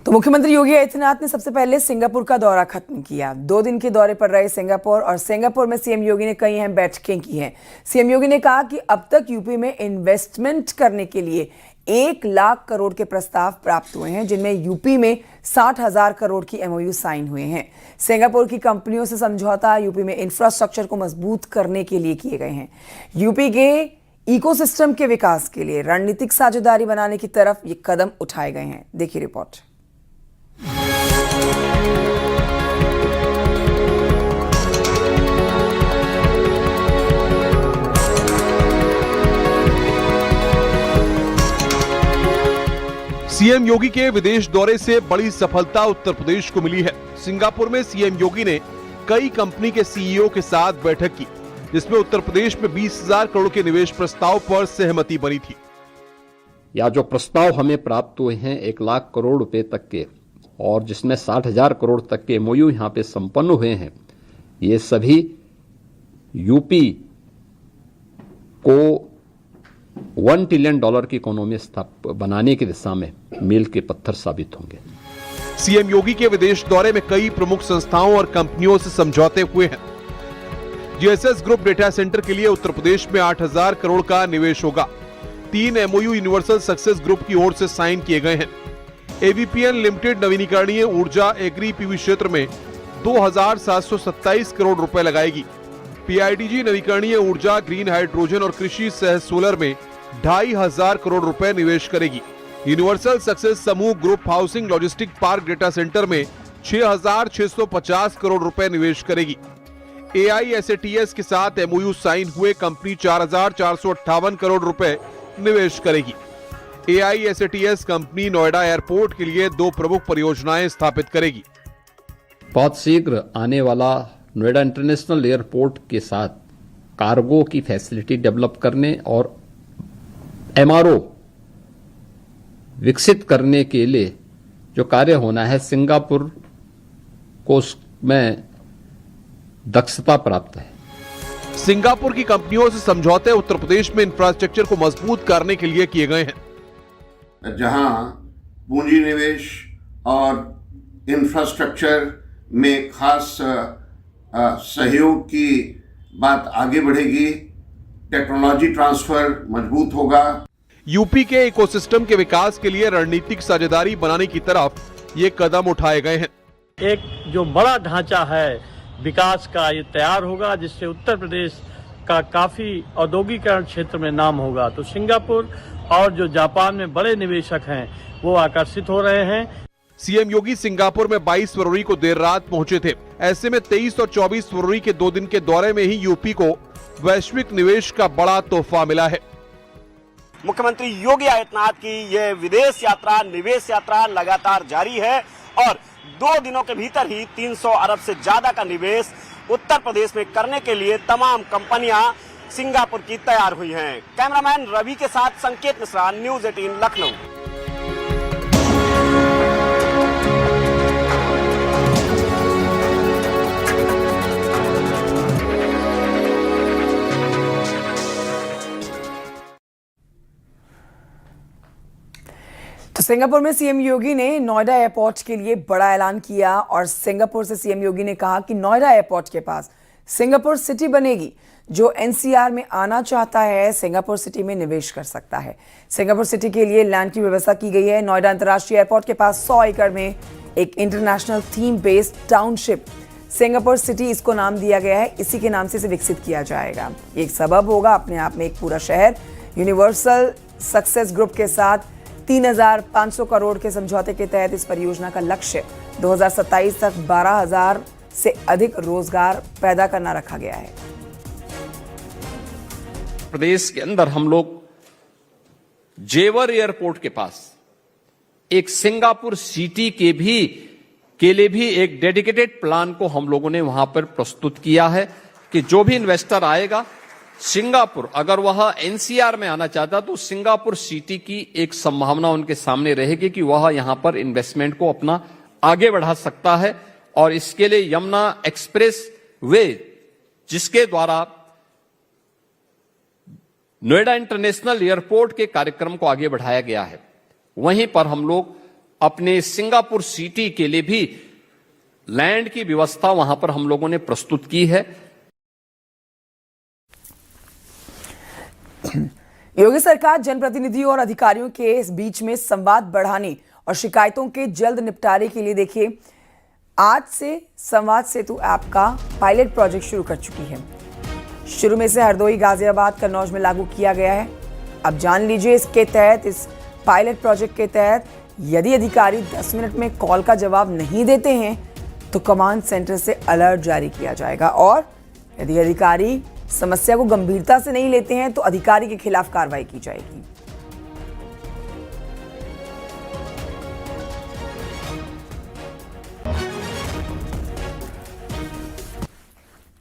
तो मुख्यमंत्री योगी आदित्यनाथ ने सबसे पहले सिंगापुर का दौरा खत्म किया। 2 दिन के दौरे पर रहे सिंगापुर और सिंगापुर में सीएम योगी ने कई अहम बैठकें की हैं। सीएम योगी ने कहा कि अब तक यूपी में इन्वेस्टमेंट करने के लिए 1 लाख करोड़ के प्रस्ताव प्राप्त हुए हैं, जिनमें यूपी में 60,000 करोड़ की एमओयू साइन हुए हैं। सिंगापुर की कंपनियों से समझौता यूपी में इंफ्रास्ट्रक्चर को मजबूत करने के लिए किए गए हैं। यूपी के इकोसिस्टम के विकास के लिए रणनीतिक साझेदारी बनाने की तरफ ये कदम उठाए गए हैं। देखिए रिपोर्ट। सीएम योगी के विदेश दौरे से बड़ी सफलता उत्तर प्रदेश को मिली है। सिंगापुर में सीएम योगी ने कई कंपनी के सीईओ के साथ बैठक की, जिसमें उत्तर प्रदेश में 20,000 करोड़ के निवेश प्रस्ताव पर सहमति बनी थी। या जो प्रस्ताव हमें प्राप्त हुए हैं 1 लाख करोड़ रुपए तक के, और जिसमें 60,000 करोड़ तक के एमओयू यहां पे संपन्न हुए हैं, ये सभी यूपी को $1 ट्रिलियन की इकोनॉमी बनाने की दिशा में मील के पत्थर साबित होंगे। सीएम योगी के विदेश दौरे में कई प्रमुख संस्थाओं और कंपनियों से समझौते हुए हैं। जीएसएस ग्रुप डेटा सेंटर के लिए उत्तर प्रदेश में 8,000 करोड़ का निवेश होगा। 3 एमओयू यूनिवर्सल सक्सेस ग्रुप की ओर से साइन किए गए हैं। एवीपीएन लिमिटेड नवीनीकरणीय ऊर्जा एग्री पीवी क्षेत्र में 2,727 करोड़ रुपए लगाएगी। पीआईडीजी नवीकरणीय ऊर्जा, ग्रीन हाइड्रोजन और कृषि सह सोलर में 2,500 करोड़ रुपए निवेश करेगी। यूनिवर्सल सक्सेस समूह group housing logistic park data centre में 6,650 करोड़ रुपए निवेश करेगी। AISATS के साथ एमओयू साइन हुए कंपनी 4,458 करोड़ रुपए निवेश करेगी। AISATS कंपनी नोएडा एयरपोर्ट के लिए 2 प्रमुख परियोजनाएं स्थापित करेगी। बहुत शीघ्र आने वाला नोएडा इंटरनेशनल एयरपोर्ट के साथ कार्गो की फैसिलिटी डेवलप करने और MRO विकसित करने के लिए जो कार्य होना है, सिंगापुर को उसमें दक्षता प्राप्त है। सिंगापुर की कंपनियों से समझौते उत्तर प्रदेश में इंफ्रास्ट्रक्चर को मजबूत करने के लिए किए गए हैं। जहां पूंजी निवेश और इंफ्रास्ट्रक्चर में खास सहयोग की बात आगे बढ़ेगी, टेक्नोलॉजी ट्रांसफर मजबूत होगा। यूपी के इकोसिस्टम के विकास के लिए रणनीतिक साझेदारी बनाने की तरफ ये कदम उठाए गए हैं। एक जो बड़ा ढांचा है विकास का, ये तैयार होगा, जिससे उत्तर प्रदेश का काफी औद्योगिकरण क्षेत्र में नाम होगा। तो सिंगापुर और जो जापान में बड़े निवेशक हैं वो आकर्षित हो रहे हैं। सीएम योगी सिंगापुर में 22 फरवरी को देर रात पहुंचे थे। ऐसे में 23 और 24 फरवरी के 2 दिन के दौरे में ही यूपी को वैश्विक निवेश का बड़ा तोहफा मिला है। मुख्यमंत्री योगी आदित्यनाथ की यह विदेश यात्रा, निवेश यात्रा लगातार जारी है और 2 दिनों के भीतर ही 300 अरब से ज्यादा का निवेश उत्तर प्रदेश में करने के लिए तमाम कंपनियां सिंगापुर की तैयार हुई हैं। कैमरामैन रवि के साथ संकेत मिश्रा, न्यूज़ 18 लखनऊ। तो सिंगापुर में सीएम योगी ने नोएडा एयरपोर्ट के लिए बड़ा ऐलान किया और सिंगापुर से सीएम योगी ने कहा कि नोएडा एयरपोर्ट के पास सिंगापुर सिटी बनेगी। जो एनसीआर में आना चाहता है सिंगापुर सिटी में निवेश कर सकता है। सिंगापुर सिटी के लिए लैंड की व्यवस्था की गई है। नोएडा अंतर्राष्ट्रीय एयरपोर्ट के पास 100 एकड़ में एक international theme based township Singapore city इसको नाम दिया गया है। इसी के नाम से इसे विकसित किया जाएगा। एक सबब होगा अपने आप में एक पूरा शहर। यूनिवर्सल सक्सेस ग्रुप के साथ 3,500 करोड़ के समझौते के तहत इस परियोजना का लक्ष्य 2027 तक 12,000 से अधिक रोजगार पैदा करना रखा गया है। प्रदेश के अंदर हम लोग जेवर एयरपोर्ट के पास एक सिंगापुर सिटी के लिए भी एक डेडिकेटेड प्लान को हम लोगों ने वहां पर प्रस्तुत किया है कि जो भी इन्वेस्टर आएगा सिंगापुर, अगर वह एनसीआर में आना चाहता तो सिंगापुर सिटी की एक संभावना उनके सामने रहेगी कि वह यहां पर इन्वेस्टमेंट को अपना आगे बढ़ा सकता है। और इसके लिए यमुना एक्सप्रेस वे, जिसके द्वारा नोएडा इंटरनेशनल एयरपोर्ट के कार्यक्रम को आगे बढ़ाया गया है, वहीं पर हम लोग अपने सिंगापुर सिटी के लिए भी लैंड की व्यवस्था वहां पर हम लोगों ने प्रस्तुत की है। योगी सरकार जनप्रतिनिधियों और अधिकारियों के इस बीच में संवाद बढ़ाने और शिकायतों के जल्द निपटारे के लिए देखिए आज से संवाद सेतु ऐप का पायलट प्रोजेक्ट शुरू कर चुकी है। शुरू में से हरदोई, गाजियाबाद, कन्नौज में लागू किया गया है। अब जान लीजिए इसके तहत, इस पायलट प्रोजेक्ट के तहत यदि अधिकारी 10 मिनट में कॉल का जवाब नहीं देते हैं तो कमांड सेंटर से अलर्ट जारी किया जाएगा और यदि अधिकारी समस्या को गंभीरता से नहीं लेते हैं तो अधिकारी के खिलाफ कार्रवाई की जाएगी।